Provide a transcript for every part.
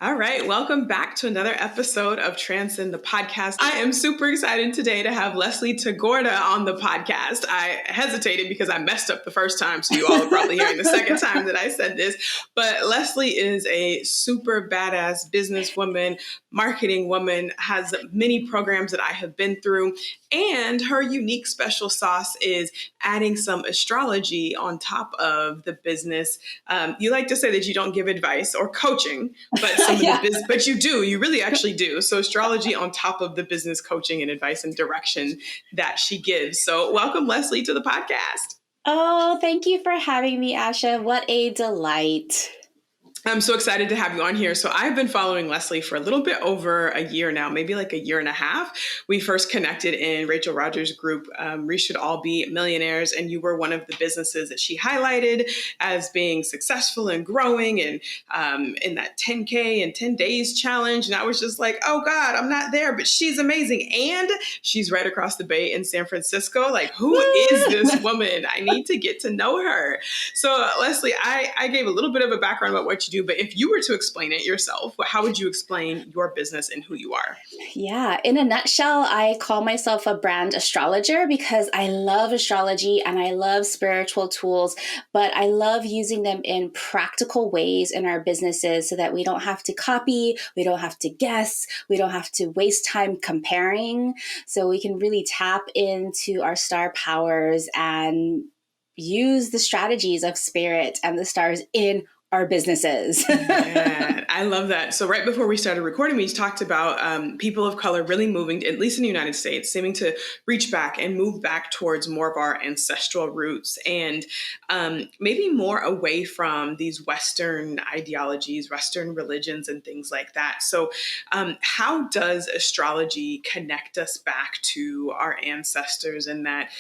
All right, welcome back to another episode of Transcend the podcast. I am super excited today to have Leslie Tagorda on the podcast. I hesitated because I messed up the first time, so you all are probably hearing the second time that I said this. But Leslie is a super badass businesswoman, marketing woman, has many programs that I have been through, and her unique special sauce is adding some astrology on top of the business. You like to say that you don't give advice or coaching, but some of the business, but you really actually do. So astrology on top of the business coaching and advice and direction that she gives. So welcome, Leslie, to the podcast. Oh, thank you for having me, Asha. What a delight. I'm so excited to have you on here. So I've been following Leslie for a little bit over a year now, maybe like a year and a half. We first connected in Rachel Rogers' group, We Should All Be Millionaires. And you were one of the businesses that she highlighted as being successful and growing and in that 10K in 10 days challenge. And I was just like, oh God, I'm not there, but she's amazing. And she's right across the bay in San Francisco. Like, who is this woman? I need to get to know her. So Leslie, I gave a little bit of a background about what you do, but if you were to explain it yourself, how would you explain your business and who you are? Yeah, in a nutshell, I call myself a brand astrologer because I love astrology and I love spiritual tools, but I love using them in practical ways in our businesses so that we don't have to copy, we don't have to guess, we don't have to waste time comparing. So we can really tap into our star powers and use the strategies of spirit and the stars in our businesses. Yeah, I love that. So right before we started recording, we talked about people of color really moving, at least in the United States, seeming to reach back and move back towards more of our ancestral roots and maybe more away from these Western ideologies, Western religions, and things like that. So how does astrology connect us back to our ancestors and that,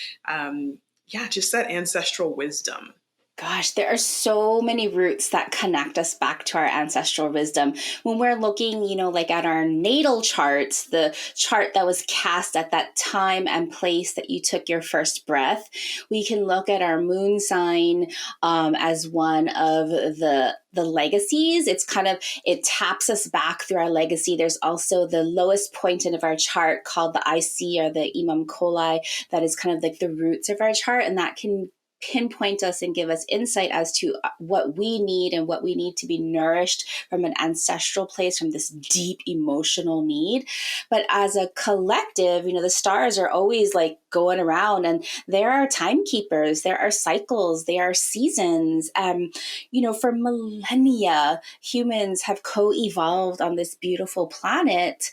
just that ancestral wisdom? Gosh, there are so many roots that connect us back to our ancestral wisdom. When we're looking, like at our natal charts, the chart that was cast at that time and place that you took your first breath, we can look at our moon sign as one of the legacies. It taps us back through our legacy. There's also the lowest point of our chart called the IC or the Imam Coli. That is kind of like the roots of our chart, and that can pinpoint us and give us insight as to what we need and what we need to be nourished from an ancestral place, from this deep emotional need. But as a collective, the stars are always like going around, and there are timekeepers, there are cycles, there are seasons. For millennia, humans have co-evolved on this beautiful planet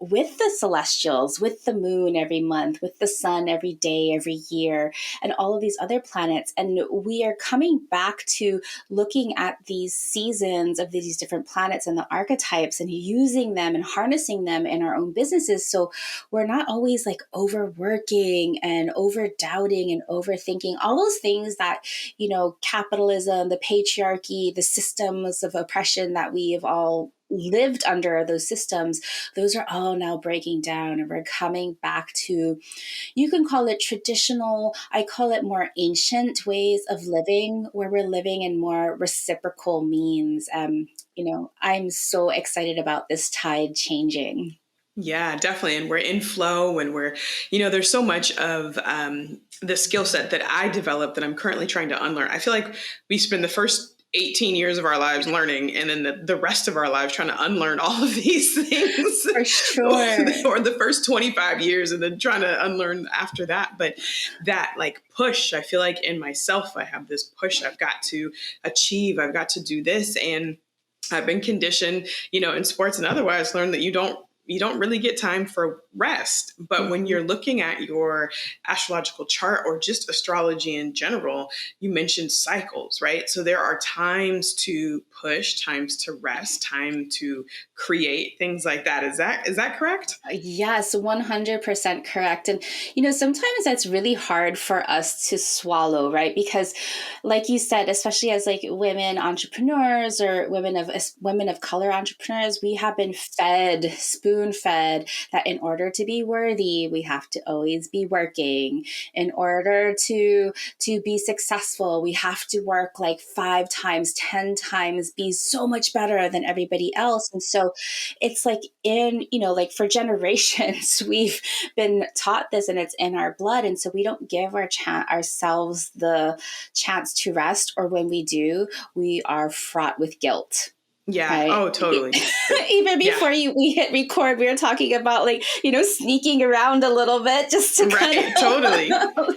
with the celestials, with the moon every month, with the sun every day, every year, and all of these other planets. And we are coming back to looking at these seasons of these different planets and the archetypes and using them and harnessing them in our own businesses. So we're not always like overworking and over doubting and overthinking all those things that, capitalism, the patriarchy, the systems of oppression that we have all lived under, those systems, those are all now breaking down, and we're coming back to, you can call it traditional, I call it more ancient ways of living, where we're living in more reciprocal means. I'm so excited about this tide changing. Yeah, definitely. And we're in flow and there's so much of the skill set that I developed that I'm currently trying to unlearn. I feel like we spend the first 18 years of our lives learning, and then the rest of our lives trying to unlearn all of these things. For sure. Or the first 25 years and then trying to unlearn after that. But that like push, I feel like in myself, I have this push I've got to achieve, I've got to do this. And I've been conditioned, in sports and otherwise, learned that you don't really get time for rest. But when you're looking at your astrological chart or just astrology in general, you mentioned cycles, right? So there are times to push, times to rest, time to create, things like that. Is that correct? Yes, 100% correct. And, sometimes that's really hard for us to swallow, right? Because like you said, especially as like women entrepreneurs or women of color entrepreneurs, we have been spoon fed that in order order to be worthy, we have to always be working. In order to be successful, we have to work like 5 times, 10 times, be so much better than everybody else. And so it's like like for generations, we've been taught this and it's in our blood. And so we don't give ourselves the chance to rest, or when we do, we are fraught with guilt. Yeah. Right? Oh, totally. Even before we hit record, we were talking about like, sneaking around a little bit just to totally.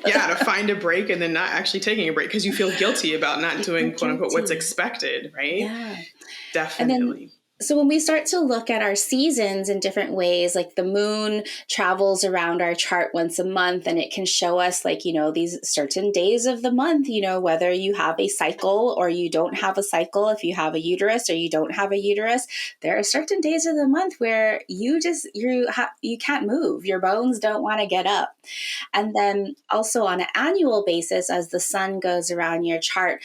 Yeah. To find a break and then not actually taking a break because you feel guilty about not doing quote unquote what's expected. Right. Yeah. Definitely. So when we start to look at our seasons in different ways, like the moon travels around our chart once a month, and it can show us like, these certain days of the month, whether you have a cycle or you don't have a cycle, if you have a uterus or you don't have a uterus, there are certain days of the month where you can't move. Your bones don't want to get up. And then also on an annual basis, as the sun goes around your chart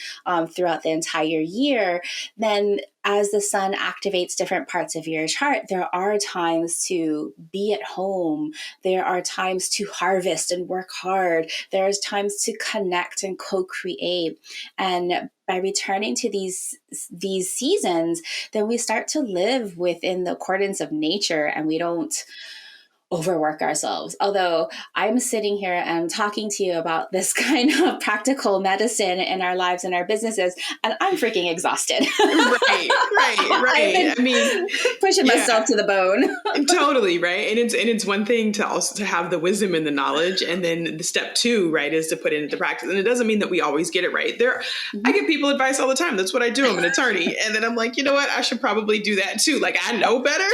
throughout the entire year, then as the sun activates different parts of your chart, there are times to be at home. There are times to harvest and work hard. There's times to connect and co-create. And by returning to these seasons, then we start to live within the accordance of nature, and we don't overwork ourselves. Although I'm sitting here and talking to you about this kind of practical medicine in our lives and our businesses, and I'm freaking exhausted. Right. I mean, pushing myself to the bone. Totally, right. And it's one thing to also to have the wisdom and the knowledge, and then the step 2, right, is to put it into practice. And it doesn't mean that we always get it right. I give people advice all the time. That's what I do. I'm an attorney, and then I'm like, you know what? I should probably do that too. Like I know better.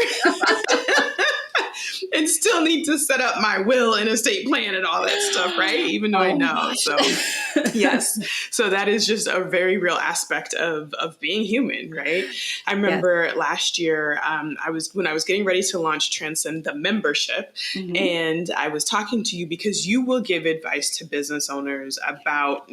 And still need to set up my will and estate plan and all that stuff, right? Even though I know. So yes. So that is just a very real aspect of being human, right? I remember last year, when I was getting ready to launch Transcend, the membership, and I was talking to you because you will give advice to business owners about,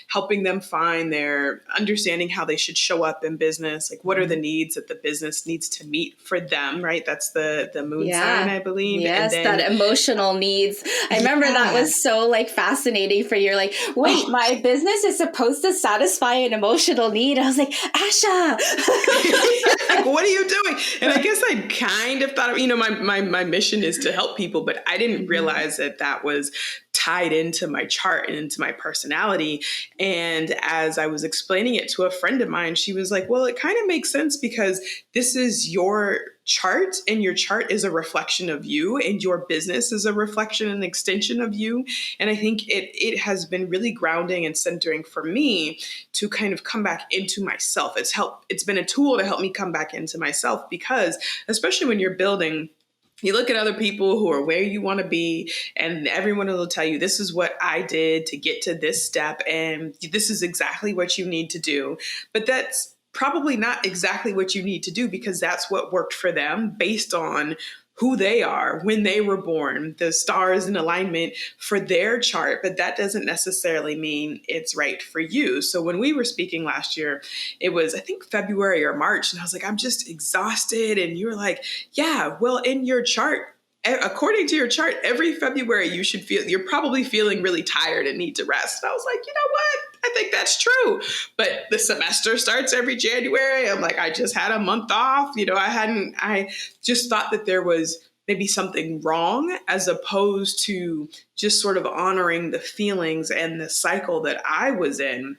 helping them find their understanding how they should show up in business. Like what are the needs that the business needs to meet for them, right? That's the moon sign, I believe. Yes, and then, that emotional needs. I remember that was so like fascinating for you. Like, wait, my business is supposed to satisfy an emotional need. I was like, Asha, like, what are you doing? And I guess I kind of thought, my mission is to help people, but I didn't realize that was tied into my chart and into my personality. And as I was explaining it to a friend of mine, she was like, well, it kind of makes sense because this is your chart, and your chart is a reflection of you, and your business is a reflection and extension of you. And I think it has been really grounding and centering for me to kind of come back into myself. It's been a tool to help me come back into myself, because especially when you're building, you look at other people who are where you want to be, and everyone will tell you, this is what I did to get to this step, and this is exactly what you need to do. But that's probably not exactly what you need to do, because that's what worked for them based on who they are when they were born, the stars in alignment for their chart. But that doesn't necessarily mean it's right for you. So when we were speaking last year, it was, I think, February or March. And I was like, I'm just exhausted. And you were like, yeah, well, in your chart, according to your chart, every February you're probably feeling really tired and need to rest. And I was like, you know what? I think that's true. But the semester starts every January. I'm like, I just had a month off. I just thought that there was maybe something wrong, as opposed to just sort of honoring the feelings and the cycle that I was in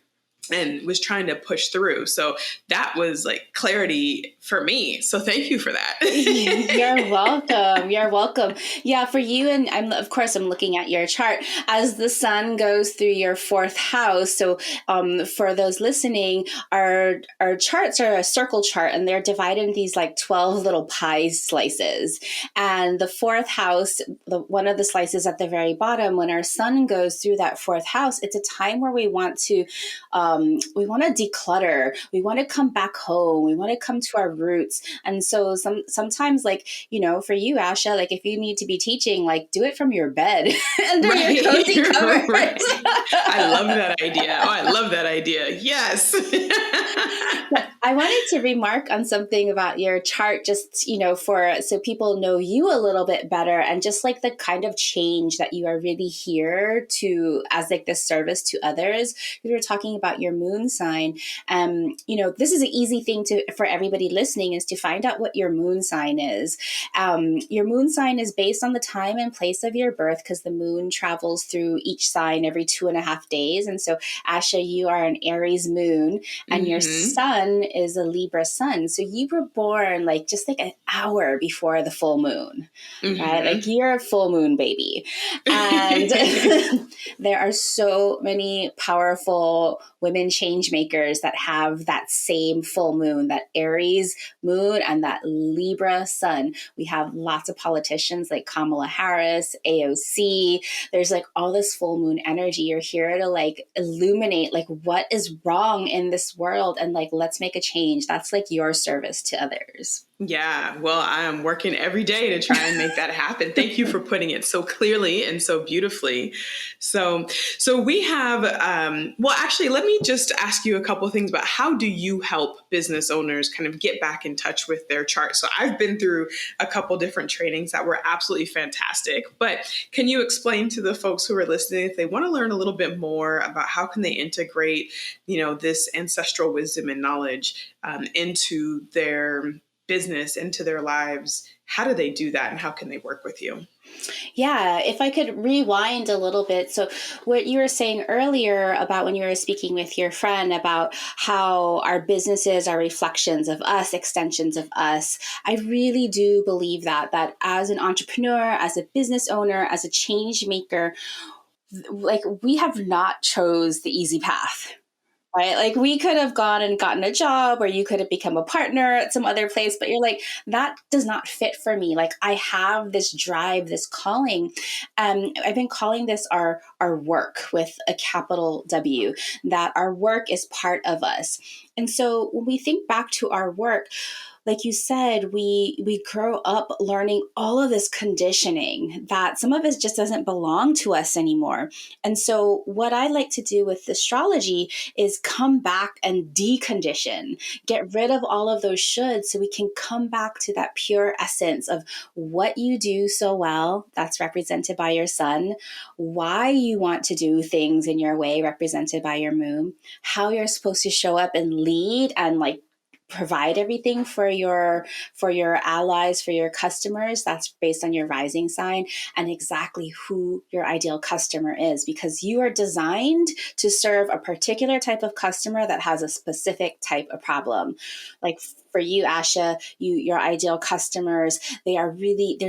and was trying to push through. So that was like clarity for me. So thank you for that. You're welcome. You're welcome. Yeah, for you, and I'm looking at your chart as the sun goes through your 4th house. So for those listening, our charts are a circle chart, and they're divided into these like 12 little pie slices. And the 4th house, one of the slices at the very bottom, when our sun goes through that 4th house, it's a time where we want to declutter. We want to come back home. We want to come to our roots. And so sometimes, like, for you, Asha, like if you need to be teaching, like do it from your bed under your cozy covers. I love that idea. Oh, I love that idea. Yes. I wanted to remark on something about your chart, just, for so people know you a little bit better, and just like the kind of change that you are really here to as like this service to others. We were talking about your moon sign. This is an easy thing for everybody listening is to find out what your moon sign is. Your moon sign is based on the time and place of your birth because the moon travels through each sign every 2.5 days. And so, Asha, you are an Aries moon, and your sun is a Libra sun. So you were born like just like an hour before the full moon, right? Like you're a full moon baby. And there are so many powerful women change makers that have that same full moon, that Aries moon and that Libra sun. We have lots of politicians like Kamala Harris, AOC. There's like all this full moon energy. You're here to like illuminate like what is wrong in this world and like let's make a change. That's like your service to others. Yeah, well, I am working every day to try and make that happen. Thank you for putting it so clearly and so beautifully. So we have, well, actually, let me just ask you a couple of things about how do you help business owners kind of get back in touch with their chart? So I've been through a couple different trainings that were absolutely fantastic, but can you explain to the folks who are listening if they want to learn a little bit more about how can they integrate, this ancestral wisdom and knowledge into their business, into their lives? How do they do that and how can they work with you? Yeah, if I could rewind a little bit. So, what you were saying earlier about when you were speaking with your friend about how our businesses are reflections of us, extensions of us, I really do believe that as an entrepreneur, as a business owner, as a change maker, like we have not chose the easy path. Right? Like we could have gone and gotten a job or you could have become a partner at some other place, but you're like, that does not fit for me. Like I have this drive, this calling. I've been calling this our work with a capital W, that our work is part of us. And so when we think back to our work, like you said, we grow up learning all of this conditioning that some of it just doesn't belong to us anymore. And so what I like to do with astrology is come back and decondition, get rid of all of those shoulds so we can come back to that pure essence of what you do so well, that's represented by your sun, why you want to do things in your way, represented by your moon, how you're supposed to show up and lead and like provide everything for your allies, for your customers. That's based on your rising sign and exactly who your ideal customer is, because you are designed to serve a particular type of customer that has a specific type of problem. Like for you, Asha, your ideal customers, they're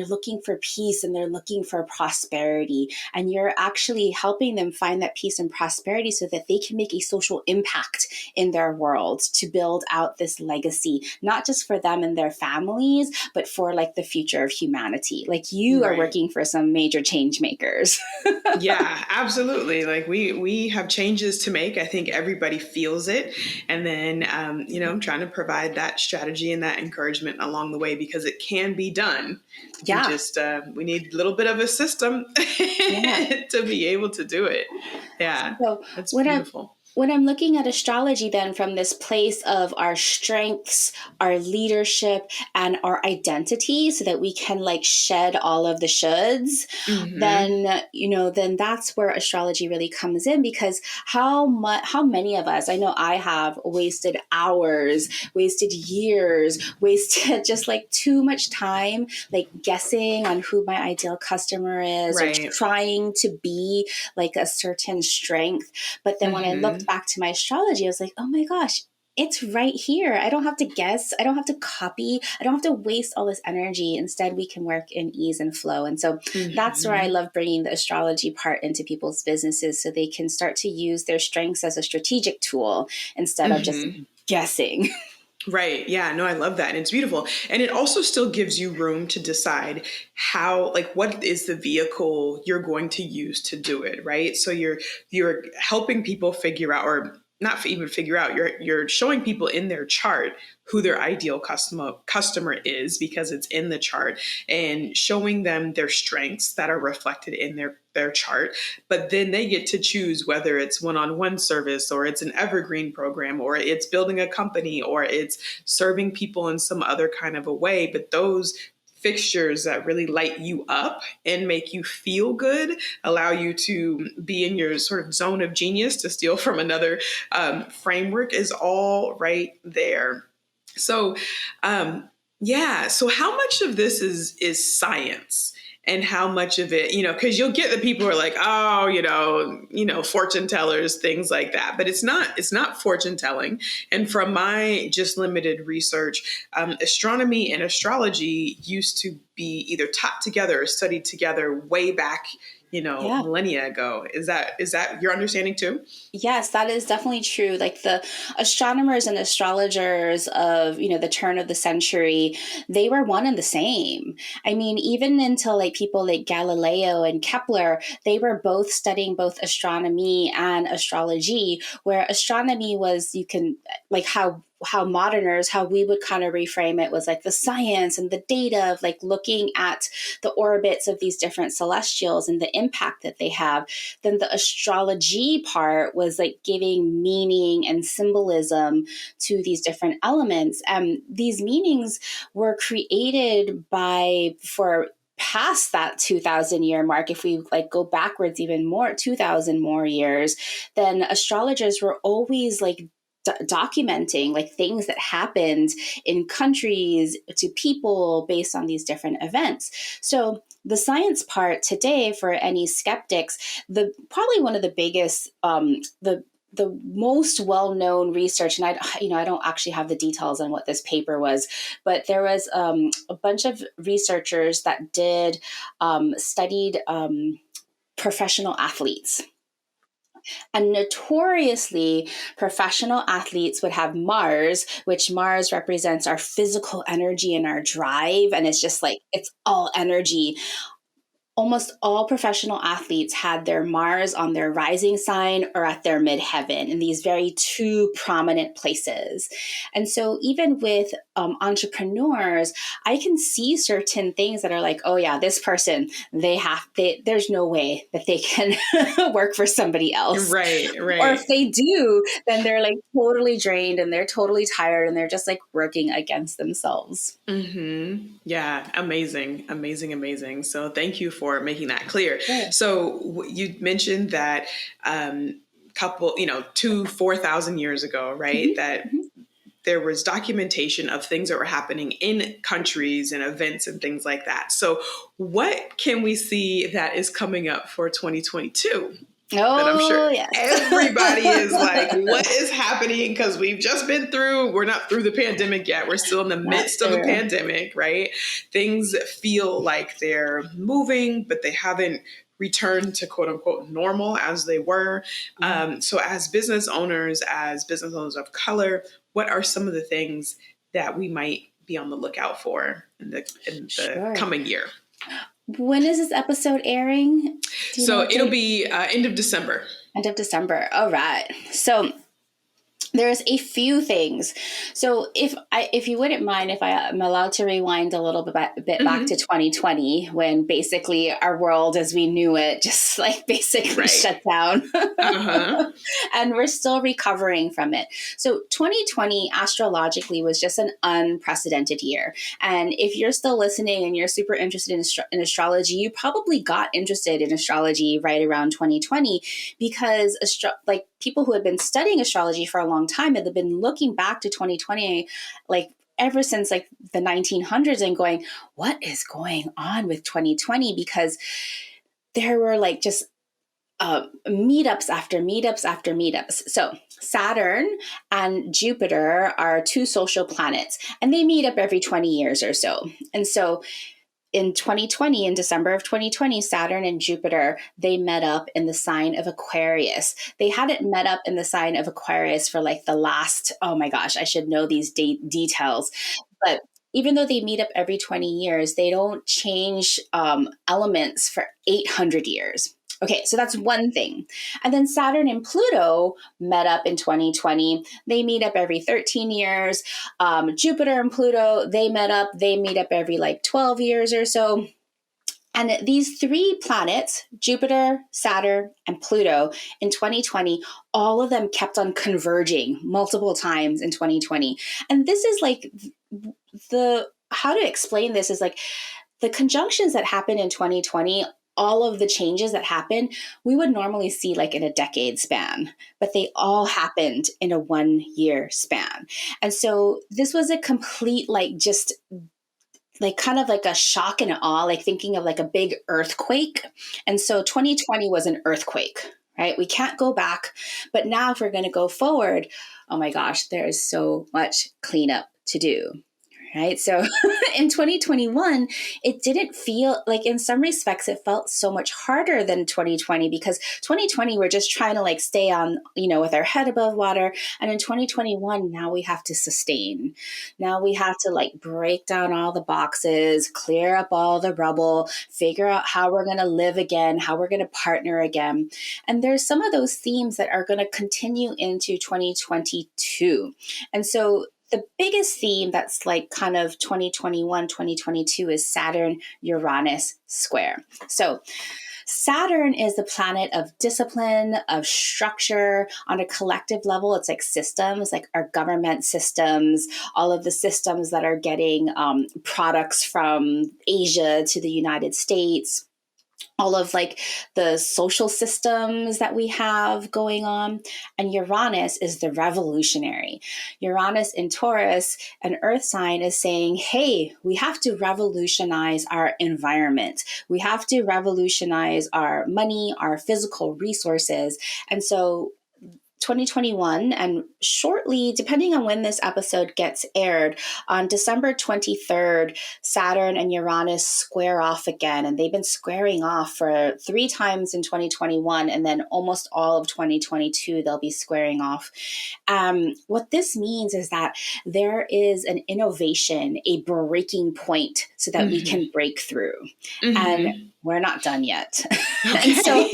looking for peace and they're looking for prosperity. And you're actually helping them find that peace and prosperity so that they can make a social impact in their world to build out this legacy, not just for them and their families, but for like the future of humanity. Like you are working for some major change makers. Yeah, absolutely. Like we have changes to make. I think everybody feels it. And then, I'm trying to provide that strategy and that encouragement along the way because it can be done. Yeah. We need a little bit of a system to be able to do it. Yeah, so that's beautiful. When I'm looking at astrology then from this place of our strengths, our leadership, and our identity so that we can like shed all of the shoulds, then that's where astrology really comes in, because how many of us, I know I have wasted hours, wasted years, wasted just like too much time, like guessing on who my ideal customer is or trying to be like a certain strength. But then when I looked back to my astrology, I was like, oh my gosh, it's right here. I don't have to guess. I don't have to copy. I don't have to waste all this energy. Instead, we can work in ease and flow. And so that's where I love bringing the astrology part into people's businesses so they can start to use their strengths as a strategic tool instead of just guessing. Right. Yeah. No, I love that. And it's beautiful. And it also still gives you room to decide how, like, what is the vehicle you're going to use to do it. Right. So you're helping people figure out, or not even figure out, you're showing people in their chart who their ideal customer is, because it's in the chart, and showing them their strengths that are reflected in their chart. But then they get to choose whether it's one-on-one service, or it's an evergreen program, or it's building a company, or it's serving people in some other kind of a way. But those fixtures that really light you up and make you feel good, allow you to be in your sort of zone of genius, to steal from another framework, is all right there. So, yeah. So how much of this is science? And how much of it, because you'll get the people who are like, oh, fortune tellers, things like that. But it's not fortune telling. And from my just limited research, astronomy and astrology used to be either taught together or studied together way back, Yeah. millennia ago. Is that your understanding too? Yes, that is definitely true. Like the astronomers and astrologers of, the turn of the century, they were one and the same. I mean, even until like people like Galileo and Kepler, they were both studying both astronomy and astrology, where astronomy was, you can, like how moderners, how we would kind of reframe it, was like the science and the data of like looking at the orbits of these different celestials and the impact that they have. Then the astrology part was like giving meaning and symbolism to these different elements. These meanings were created for past that 2000 year mark. If we like go backwards even more, 2000 more years, then astrologers were always like documenting like things that happened in countries to people based on these different events. So the science part today, for any skeptics, probably one of the biggest, the most well-known research, and I don't actually have the details on what this paper was, but there was a bunch of researchers that did studied professional athletes. And notoriously, professional athletes would have Mars, which Mars represents our physical energy and our drive. And it's just like, it's all energy. Almost all professional athletes had their Mars on their rising sign or at their midheaven in these very two prominent places. And so even with entrepreneurs, I can see certain things that are like, oh yeah, this person, there's no way that they can work for somebody else. Right. Or if they do, then they're like totally drained and they're totally tired and they're just like working against themselves. Mm-hmm. Yeah. Amazing. So thank you for making that clear. Sure. So you mentioned that couple, 4,000 years ago, right? Mm-hmm. That there was documentation of things that were happening in countries and events and things like that. So what can we see that is coming up for 2022? That I'm sure yes. everybody is like, what is happening? Because we're not through the pandemic yet. We're still in the midst of a pandemic, right? Things feel like they're moving, but they haven't returned to quote unquote normal as they were. So as business owners of color, what are some of the things that we might be on the lookout for in the coming year? When is this episode airing? So it'll be end of December. End of December. All right. So there's a few things. So if you wouldn't mind, if I'm allowed to rewind a little bit back to 2020, when basically our world as we knew it just like basically shut down. And we're still recovering from it. So 2020 astrologically was just an unprecedented year. And if you're still listening and you're super interested in astrology, you probably got interested in astrology right around 2020 because people who had been studying astrology for a long time and have been looking back to 2020 like ever since like the 1900s and going, what is going on with 2020? Because there were like just meetups after meetups after meetups. So Saturn and Jupiter are two social planets and they meet up every 20 years or so. And so in 2020, in December of 2020, Saturn and Jupiter, they met up in the sign of Aquarius. They hadn't met up in the sign of Aquarius for like the last, oh my gosh, I should know these details. But even though they meet up every 20 years, they don't change elements for 800 years. Okay, so that's one thing. And then Saturn and Pluto met up in 2020. They meet up every 13 years. Jupiter and Pluto, they meet up every like 12 years or so. And these three planets, Jupiter, Saturn, and Pluto, in 2020, all of them kept on converging multiple times in 2020. And this is like how to explain this is like the conjunctions that happened in 2020, all of the changes that happened, we would normally see like in a decade span, but they all happened in a 1 year span. And so this was a complete, like, just like kind of like a shock and awe, like thinking of like a big earthquake. And so 2020 was an earthquake, right? We can't go back. But now if we're going to go forward, oh my gosh, there is so much cleanup to do. Right. So in 2021, it didn't feel like, in some respects, it felt so much harder than 2020, because 2020, we're just trying to like stay on, with our head above water. And in 2021, now we have to sustain. Now we have to like break down all the boxes, clear up all the rubble, figure out how we're going to live again, how we're going to partner again. And there's some of those themes that are going to continue into 2022. And so the biggest theme that's like kind of 2021, 2022 is Saturn Uranus square. So Saturn is the planet of discipline, of structure on a collective level. It's like systems, like our government systems, all of the systems that are getting products from Asia to the United States, all of like the social systems that we have going on. And Uranus is the revolutionary. Uranus in Taurus, an earth sign, is saying, hey, we have to revolutionize our environment. We have to revolutionize our money, our physical resources. And so 2021, and shortly, depending on when this episode gets aired, on December 23rd, Saturn and Uranus square off again. And they've been squaring off for 3 times in 2021, and then almost all of 2022, they'll be squaring off. What this means is that there is an innovation, a breaking point, so that we can break through. And we're not done yet. Okay. And so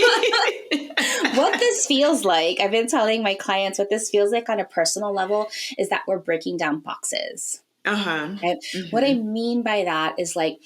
what this feels like, I've been telling my clients, what this feels like on a personal level is that we're breaking down boxes. Right? What I mean by that is, like,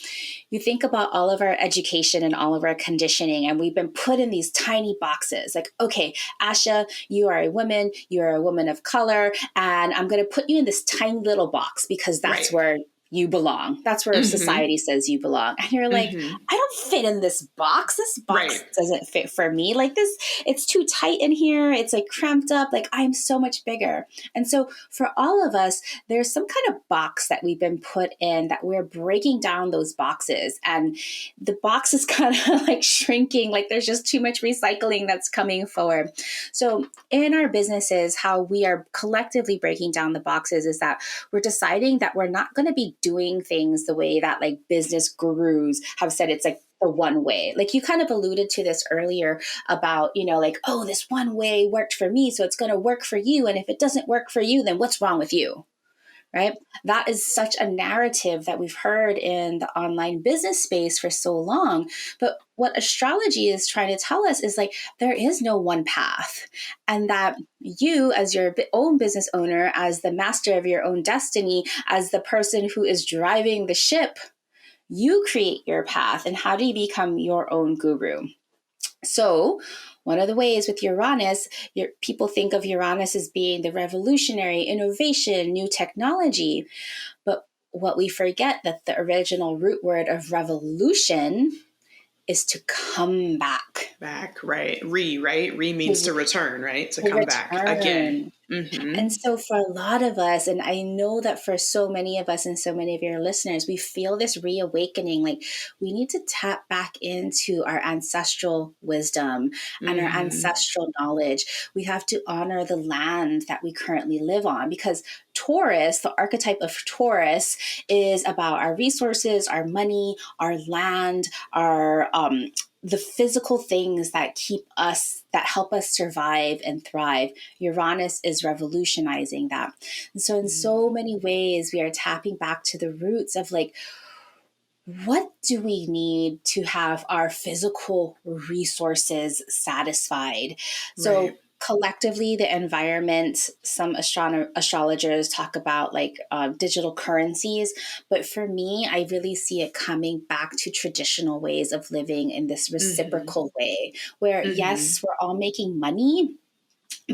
you think about all of our education and all of our conditioning, and we've been put in these tiny boxes. Like, okay, Asha, you are a woman, you're a woman of color, and I'm going to put you in this tiny little box because that's where you belong. That's where society says you belong. And you're like, I don't fit in this box. This box doesn't fit for me. Like this, it's too tight in here. It's like cramped up. Like I'm so much bigger. And so for all of us, there's some kind of box that we've been put in that we're breaking down those boxes. And the box is kind of like shrinking. Like there's just too much recycling that's coming forward. So in our businesses, how we are collectively breaking down the boxes is that we're deciding that we're not going to be doing things the way that like business gurus have said it's like the one way. Like you kind of alluded to this earlier about, like, oh, this one way worked for me, so it's going to work for you. And if it doesn't work for you, then what's wrong with you? Right? That is such a narrative that we've heard in the online business space for so long. But what astrology is trying to tell us is like, there is no one path. And that you, as your own business owner, as the master of your own destiny, as the person who is driving the ship, you create your path. And how do you become your own guru? So one of the ways with Uranus, people think of Uranus as being the revolutionary, innovation, new technology. But what we forget, that the original root word of revolution is to come back. Right? Re means to return, right? To come back again. And so for a lot of us, and I know that for so many of us and so many of your listeners, we feel this reawakening, like we need to tap back into our ancestral wisdom and our ancestral knowledge. We have to honor the land that we currently live on, because Taurus, the archetype of Taurus, is about our resources, our money, our land, our the physical things that that help us survive and thrive. Uranus is revolutionizing that. And so in so many ways, we are tapping back to the roots of like, what do we need to have our physical resources satisfied? Right. So collectively, the environment, some astrologers talk about like digital currencies. But for me, I really see it coming back to traditional ways of living in this Mm-hmm. reciprocal way, where Mm-hmm. yes, we're all making money,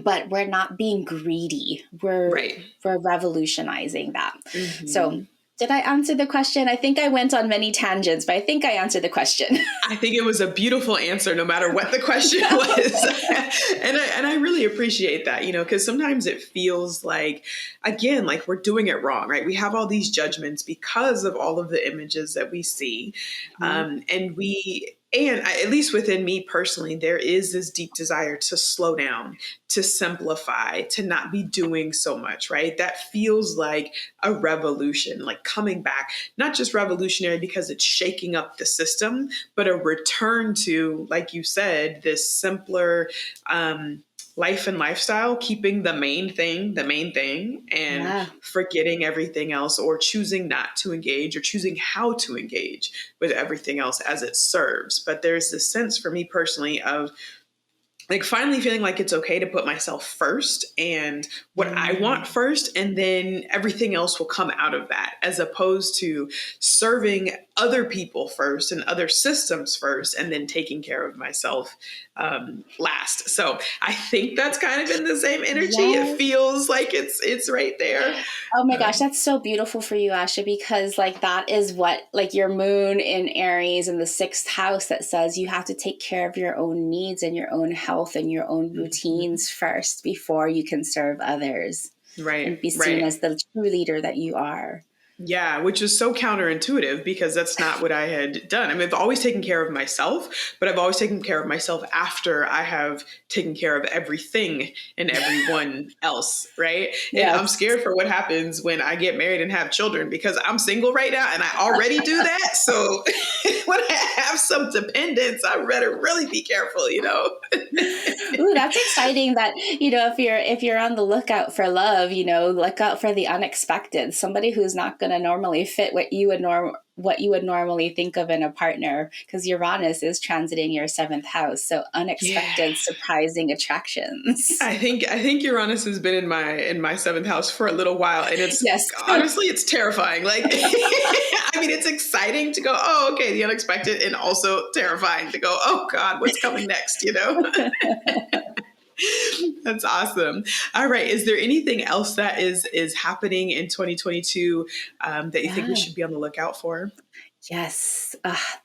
but we're not being greedy. Right. We're revolutionizing that. So Mm-hmm. did I answer the question? I think I went on many tangents, but I think I answered the question. I think it was a beautiful answer, no matter what the question was. And I really appreciate that, because sometimes it feels like, again, like we're doing it wrong, right? We have all these judgments because of all of the images that we see. At least within me personally, there is this deep desire to slow down, to simplify, to not be doing so much, right? That feels like a revolution, like coming back, not just revolutionary because it's shaking up the system, but a return to, like you said, this simpler life and lifestyle, keeping the main thing, and Yeah. forgetting everything else, or choosing not to engage, or choosing how to engage with everything else as it serves. But there's this sense for me personally of like finally feeling like it's okay to put myself first and what I want Mm. first, and then everything else will come out of that, as opposed to serving other people first and other systems first, and then taking care of myself last. So I think that's kind of in the same energy. It Yes. feels like it's right there. Oh my gosh, Um, that's so beautiful for you, Asha, because like that is what like your moon in Aries in the sixth house that says you have to take care of your own needs and your own health and your own routines first before you can serve others right, and be seen right. as the true leader that you are. Yeah, which is so counterintuitive because that's not what I had done. I mean, I've always taken care of myself, but I've always taken care of myself after I have taken care of everything and everyone else, right? And I'm Yes. scared for what happens when I get married and have children, because I'm single right now and I already do that. So when I have some dependents, I better really be careful. Ooh, that's exciting that, if you're on the lookout for love, look out for the unexpected. Somebody who's not going to normally fit what you would normally think of in a partner, because Uranus is transiting your seventh house. So Yeah. unexpected, surprising attractions. I think Uranus has been in my seventh house for a little while, and it's Yes. honestly it's terrifying. Like, I mean, it's exciting to go, oh, okay, the unexpected, and also terrifying to go, oh God, what's coming next? That's awesome. All right, is there anything else that is happening in 2022 that you think we Yeah. should be on the lookout for? Yes.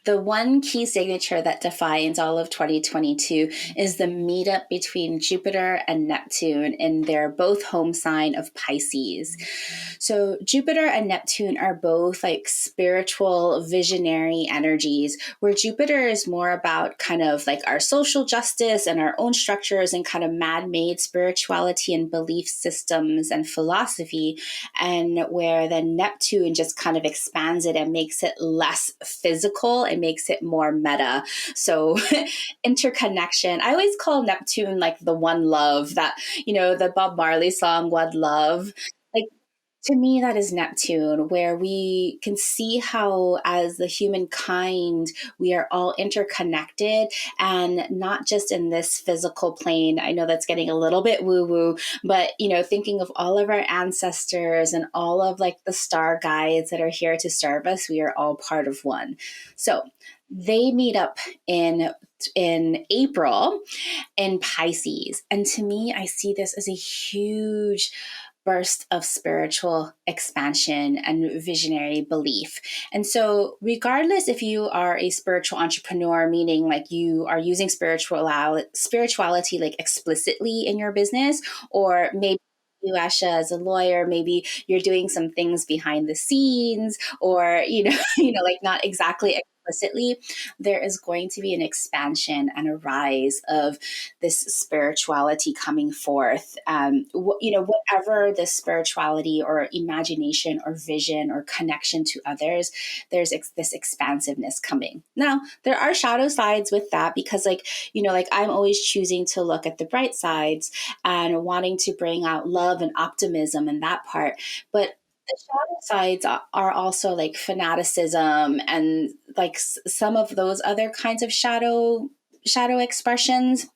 The one key signature that defines all of 2022 is the meetup between Jupiter and Neptune in their both home sign of Pisces. So, Jupiter and Neptune are both like spiritual visionary energies, where Jupiter is more about kind of like our social justice and our own structures and kind of man made spirituality and belief systems and philosophy, and where then Neptune just kind of expands it and makes it less physical and makes it more meta. So interconnection. I always call Neptune like the one love that, the Bob Marley song, One Love. Like to me, that is Neptune, where we can see how, as the humankind, we are all interconnected and not just in this physical plane. I know that's getting a little bit woo woo, but, thinking of all of our ancestors and all of like the star guides that are here to serve us, we are all part of one. So they meet up in April in Pisces. And to me, I see this as a huge burst of spiritual expansion and visionary belief. And so, regardless if you are a spiritual entrepreneur, meaning like you are using spirituality like explicitly in your business, or maybe you, Asha, as a lawyer, maybe you're doing some things behind the scenes, or like not exactly explicitly, there is going to be an expansion and a rise of this spirituality coming forth. Whatever the spirituality or imagination or vision or connection to others, there's this expansiveness coming. Now, there are shadow sides with that because, like I'm always choosing to look at the bright sides and wanting to bring out love and optimism and that part. But The shadow sides are also like fanaticism and like some of those other kinds of shadow expressions.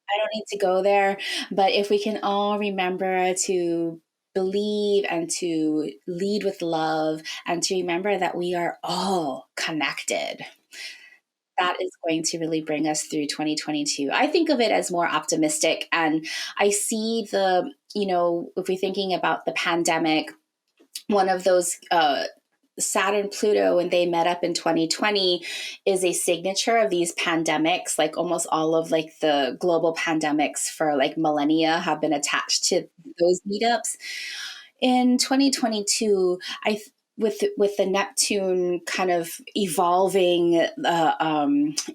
I don't need to go there, but if we can all remember to believe and to lead with love and to remember that we are all connected, that is going to really bring us through 2022. I think of it as more optimistic, and I see if we're thinking about the pandemic, one of those Saturn Pluto, when they met up in 2020, is a signature of these pandemics. Like almost all of like the global pandemics for like millennia have been attached to those meetups. In 2022, with the Neptune kind of evolving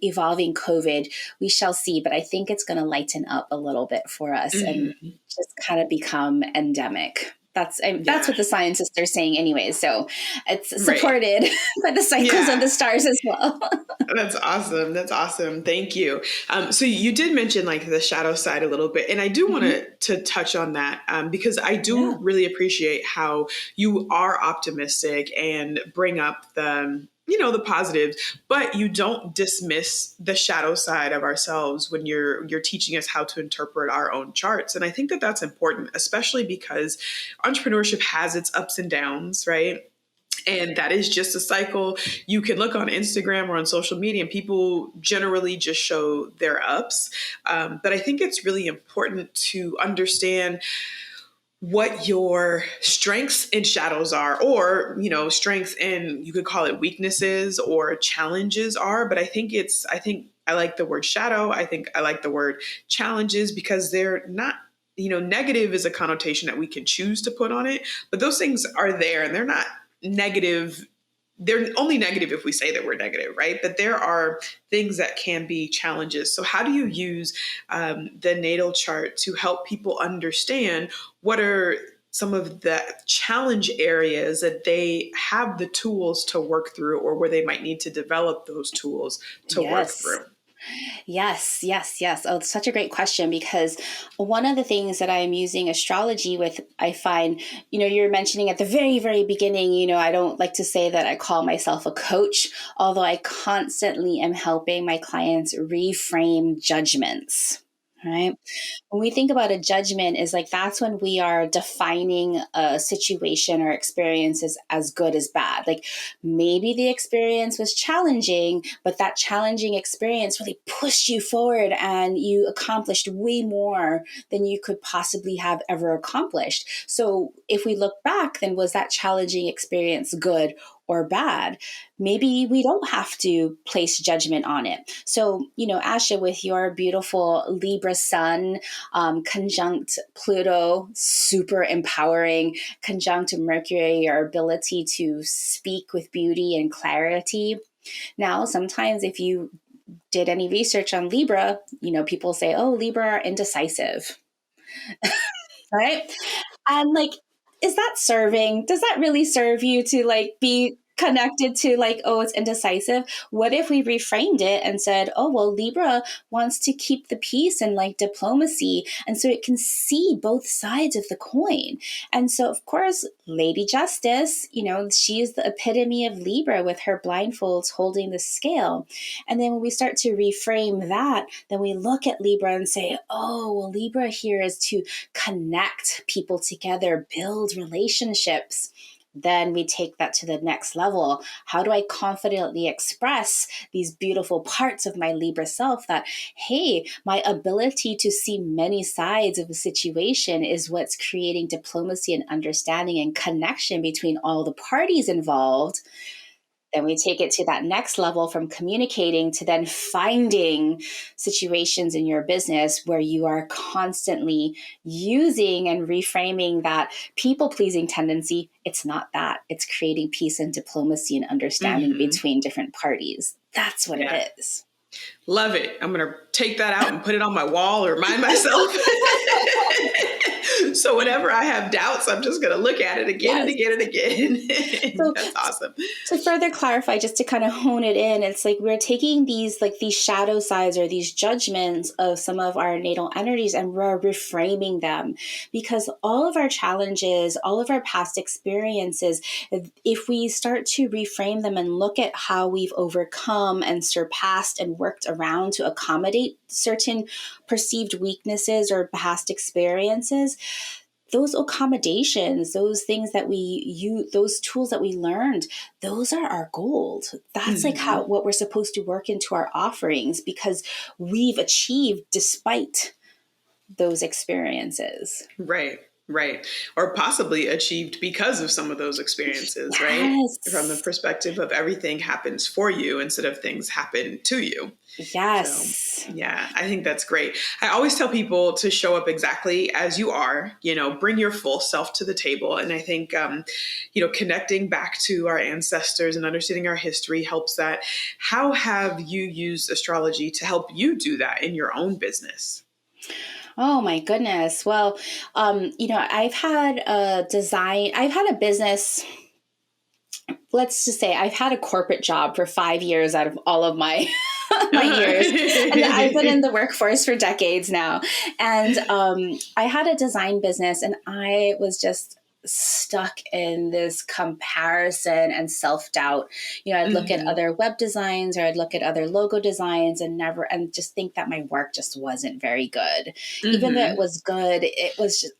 COVID, we shall see. But I think it's going to lighten up a little bit for us and just kind of become endemic. That's what the scientists are saying anyway. So it's supported by the cycles of the stars as well. That's awesome. That's awesome. Thank you. So you did mention like the shadow side a little bit, and I do want to touch on that because I do really appreciate how you are optimistic and bring up the positives, but you don't dismiss the shadow side of ourselves when you're teaching us how to interpret our own charts. And I think that that's important, especially because entrepreneurship has its ups and downs, right? And that is just a cycle. You can look on Instagram or on social media and people generally just show their ups. But I think it's really important to understand what your strengths and shadows are, or, strengths and you could call it weaknesses or challenges are. But I think I like the word shadow. I think I like the word challenges because they're not, negative is a connotation that we can choose to put on it, but those things are there and they're not negative. They're only negative if we say that we're negative, right? But there are things that can be challenges. So how do you use the natal chart to help people understand what are some of the challenge areas that they have the tools to work through, or where they might need to develop those tools to work through? Yes. Oh, it's such a great question, because one of the things that I'm using astrology with, I find, you're mentioning at the very, very beginning, I don't like to say that I call myself a coach, although I constantly am helping my clients reframe judgments. Right. When we think about a judgment, is like that's when we are defining a situation or experience as good as bad. Like maybe the experience was challenging, but that challenging experience really pushed you forward and you accomplished way more than you could possibly have ever accomplished. So if we look back, then was that challenging experience good or bad? Maybe we don't have to place judgment on it. So, Asha, with your beautiful Libra sun, conjunct Pluto, super empowering, conjunct Mercury, your ability to speak with beauty and clarity. Now, sometimes if you did any research on Libra, people say, oh, Libra are indecisive, right? And like, is that serving? Does that really serve you to like be connected to like, oh, it's indecisive? What if we reframed it and said, oh, well, Libra wants to keep the peace and like diplomacy. And so it can see both sides of the coin. And so, of course, Lady Justice, she's the epitome of Libra with her blindfolds holding the scale. And then when we start to reframe that, then we look at Libra and say, oh, well, Libra here is to connect people together, build relationships. Then we take that to the next level. How do I confidently express these beautiful parts of my Libra self that, hey, my ability to see many sides of a situation is what's creating diplomacy and understanding and connection between all the parties involved? Then we take it to that next level from communicating to then finding situations in your business where you are constantly using and reframing that people-pleasing tendency. It's not that. It's creating peace and diplomacy and understanding between different parties. That's what it is. Love it. I'm going to take that out and put it on my wall or remind myself. So whenever I have doubts, I'm just going to look at it again and again and again. So That's awesome. to further clarify, just to kind of hone it in, it's like we're taking these shadow sides or these judgments of some of our natal energies, and we're reframing them, because all of our challenges, all of our past experiences, if we start to reframe them and look at how we've overcome and surpassed and worked around to accommodate certain perceived weaknesses or past experiences, those accommodations, those things that we use, those tools that we learned, those are our gold. That's like what we're supposed to work into our offerings, because we've achieved despite those experiences. Right. Right. Or possibly achieved because of some of those experiences, right? From the perspective of everything happens for you instead of things happen to you. Yes. So, yeah, I think that's great. I always tell people to show up exactly as you are, bring your full self to the table. And I think, connecting back to our ancestors and understanding our history helps that. How have you used astrology to help you do that in your own business? Oh my goodness. Well, I've had a business. Let's just say I've had a corporate job for 5 years out of all of my my years, and I've been in the workforce for decades now. And I had a design business, and I was just stuck in this comparison and self-doubt. I'd look at other web designs, or I'd look at other logo designs, and just think that my work just wasn't very good. Even though it was good,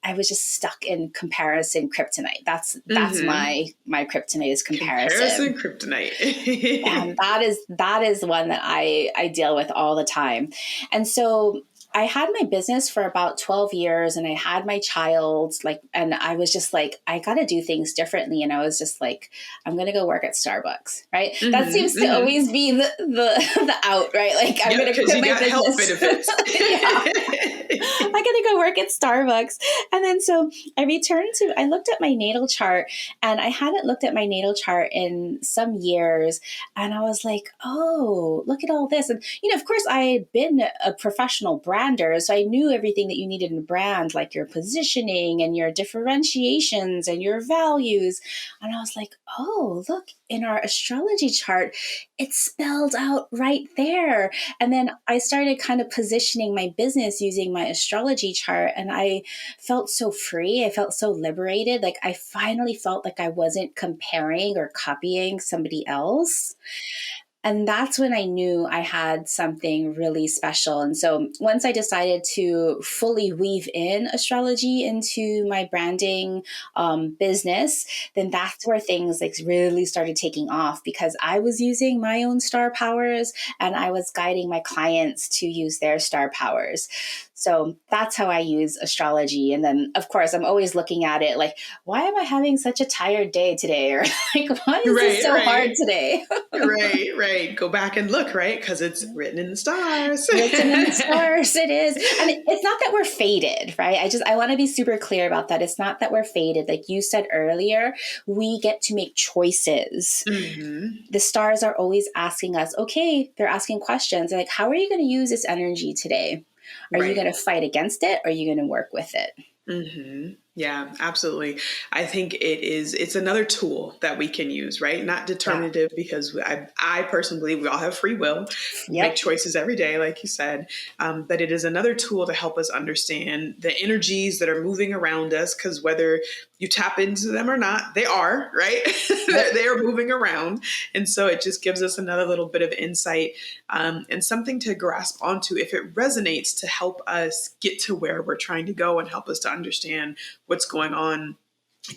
I was just stuck in comparison kryptonite. That's my kryptonite is comparison. Kryptonite. And that is one that I deal with all the time. And so I had my business for about 12 years, and I had my child, and I was just like, I got to do things differently. And I was just like, I'm going to go work at Starbucks, right? That seems to always be the out, right? Like, I'm going to quit my business. Health benefits. I'm going to go work at Starbucks. And then so I looked at my natal chart, and I hadn't looked at my natal chart in some years. And I was like, oh, look at all this. And, of course, I had been a professional brander, so I knew everything that you needed in a brand, like your positioning and your differentiations and your values. And I was like, oh, look, in our astrology chart, it's spelled out right there. And then I started kind of positioning my business using my astrology chart, and I felt so free. I felt so liberated. Like, I finally felt like I wasn't comparing or copying somebody else. And that's when I knew I had something really special. And so once I decided to fully weave in astrology into my branding business, then that's where things really started taking off, because I was using my own star powers, and I was guiding my clients to use their star powers. So that's how I use astrology. And then, of course, I'm always looking at it like, why am I having such a tired day today? Or like, why is this so hard today? Right. Go back and look, right? Because it's written in the stars. Written in the stars, it is. And it's not that we're fated, right? I want to be super clear about that. It's not that we're fated. Like you said earlier, we get to make choices. The stars are always asking us, okay, they're asking questions. They're like, how are you going to use this energy today? Are you going to fight against it, or are you going to work with it? Yeah, absolutely. I think it's another tool that we can use, right? Not determinative, because I personally believe we all have free will, make choices every day, like you said. But it is another tool to help us understand the energies that are moving around us, because whether you tap into them or not, they are, right? They are moving around. And so it just gives us another little bit of insight and something to grasp onto if it resonates, to help us get to where we're trying to go and help us to understand what's going on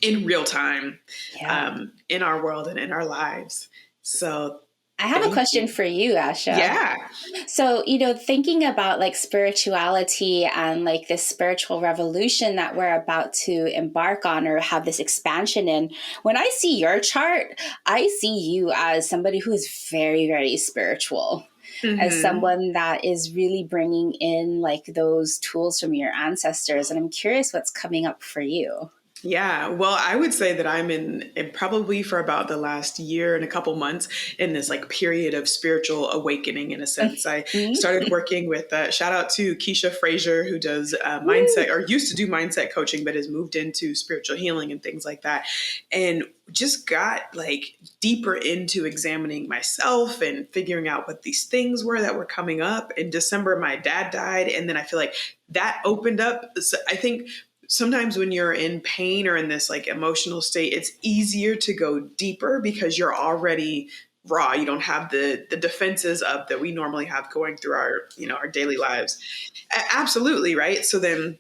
in real time in our world and in our lives. So I have a question for you, Asha. Yeah. So, thinking about spirituality and this spiritual revolution that we're about to embark on or have this expansion in, when I see your chart, I see you as somebody who is very, very spiritual. As someone that is really bringing in those tools from your ancestors. And I'm curious what's coming up for you. Yeah, well, I would say that I'm in probably for about the last year and a couple months in this like period of spiritual awakening in a sense. I started working with, shout out to Keisha Frazier, who does mindset or used to do mindset coaching, but has moved into spiritual healing and things like that. And just got like deeper into examining myself and figuring out what these things were that were coming up. In December, my dad died. And then I feel like that opened up. So I think sometimes when you're in pain or in this like emotional state, it's easier to go deeper because you're already raw. You don't have the defenses up that we normally have going through our, our daily lives. Absolutely. Right. So then,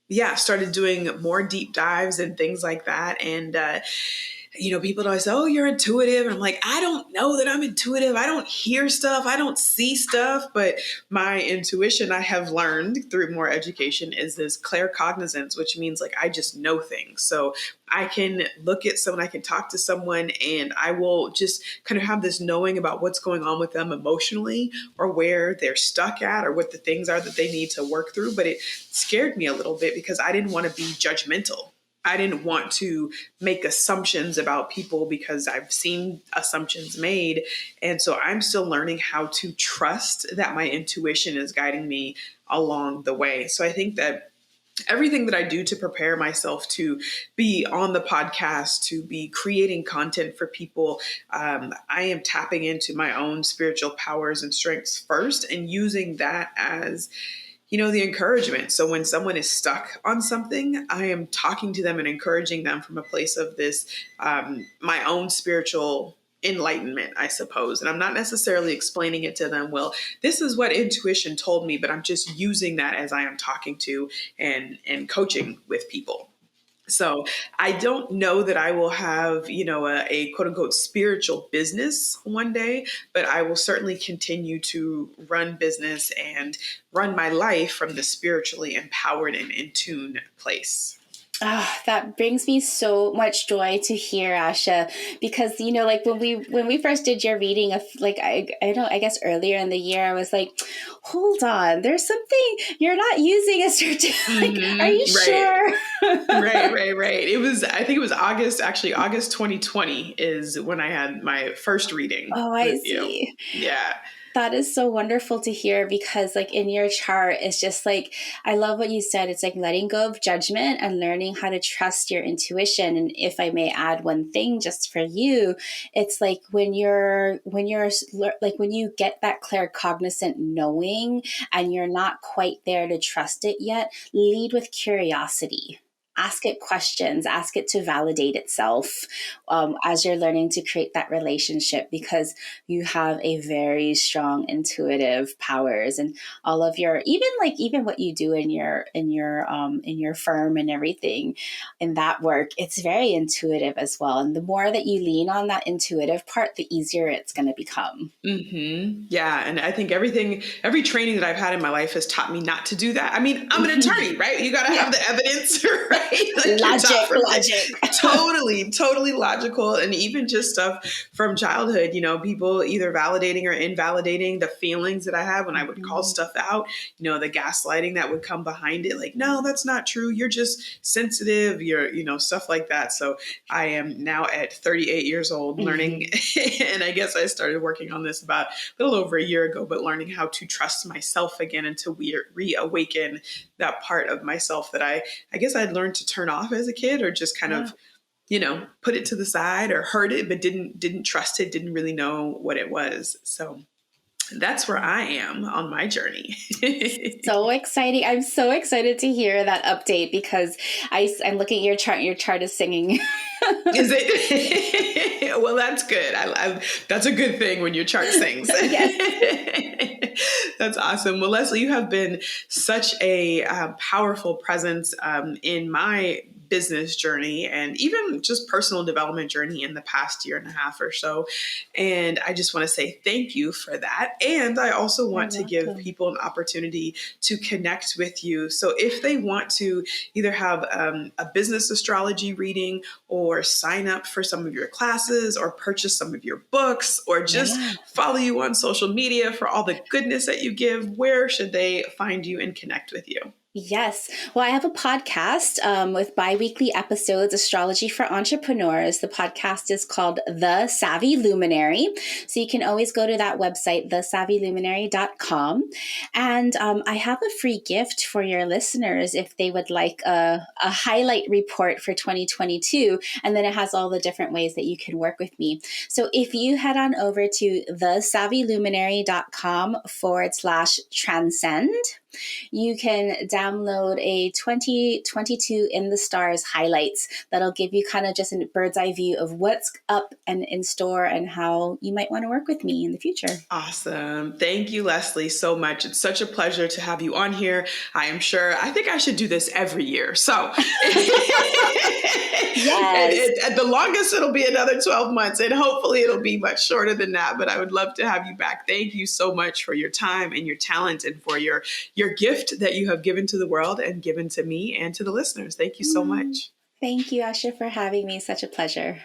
yeah, started doing more deep dives and things like that. And, people always say, oh, you're intuitive. And I'm like, I don't know that I'm intuitive. I don't hear stuff. I don't see stuff. But my intuition, I have learned through more education, is this claircognizance, which means like I just know things. So I can look at someone, I can talk to someone, and I will just kind of have this knowing about what's going on with them emotionally or where they're stuck at or what the things are that they need to work through. But it scared me a little bit because I didn't want to be judgmental. I didn't want to make assumptions about people because I've seen assumptions made. And so I'm still learning how to trust that my intuition is guiding me along the way. So I think that everything that I do to prepare myself to be on the podcast, to be creating content for people, I am tapping into my own spiritual powers and strengths first and using that as the encouragement. So when someone is stuck on something, I am talking to them and encouraging them from a place of this, my own spiritual enlightenment, I suppose. And I'm not necessarily explaining it to them, well, this is what intuition told me, but I'm just using that as I am talking to and coaching with people. So I don't know that I will have, a quote unquote spiritual business one day, but I will certainly continue to run business and run my life from the spiritually empowered and in tune place. That brings me so much joy to hear, Asha, because like when we first did your reading of like I guess earlier in the year, I was like, hold on, there's something you're not using a certain like, are you sure? Right. I think it was August 2020 is when I had my first reading. Oh, I see. Yeah. That is so wonderful to hear because like in your chart, it's just like, I love what you said. It's like letting go of judgment and learning how to trust your intuition. And if I may add one thing just for you, it's like when you get that claircognizant knowing and you're not quite there to trust it yet, lead with curiosity. Ask it questions, ask it to validate itself as you're learning to create that relationship because you have a very strong intuitive powers and all of your, even what you do in your firm and everything in that work, it's very intuitive as well. And the more that you lean on that intuitive part, the easier it's going to become. Mm-hmm. Yeah. And I think every training that I've had in my life has taught me not to do that. I mean, I'm an attorney, right? You got to have the evidence, right? Like logic. Totally logical. And even just stuff from childhood, people either validating or invalidating the feelings that I have when I would call stuff out, the gaslighting that would come behind it. Like, no, that's not true. You're just sensitive. You're, stuff like that. So I am now at 38 years old learning. And I guess I started working on this about a little over a year ago, but learning how to trust myself again and to reawaken that part of myself that I guess I'd learned to turn off as a kid or just kind of, put it to the side or heard it, but didn't trust it, didn't really know what it was. So that's where I am on my journey. So exciting. I'm so excited to hear that update because I'm looking at your chart. Your chart is singing. Is it? Well, that's good. That's a good thing when your chart sings. Yes. That's awesome. Well, Leslie, you have been such a powerful presence in my business journey and even just personal development journey in the past year and a half or so. And I just want to say thank you for that. And I also want to give people an opportunity to connect with you. So if they want to either have a business astrology reading or sign up for some of your classes or purchase some of your books or just follow you on social media for all the goodness that you give, where should they find you and connect with you? Yes. Well, I have a podcast with bi-weekly episodes, Astrology for Entrepreneurs. The podcast is called The Savvy Luminary. So you can always go to that website, thesavvyluminary.com. And I have a free gift for your listeners if they would like a highlight report for 2022. And then it has all the different ways that you can work with me. So if you head on over to thesavvyluminary.com/transcend, you can download a 2022 in the stars highlights that'll give you kind of just a bird's eye view of what's up and in store and how you might want to work with me in the future. Awesome. Thank you, Leslie, so much. It's such a pleasure to have you on here. I think I should do this every year. So Yes. at the longest, it'll be another 12 months, and hopefully it'll be much shorter than that. But I would love to have you back. Thank you so much for your time and your talent and for your gift that you have given to the world and given to me and to the listeners. Thank you so much. Thank you, Asha, for having me. Such a pleasure.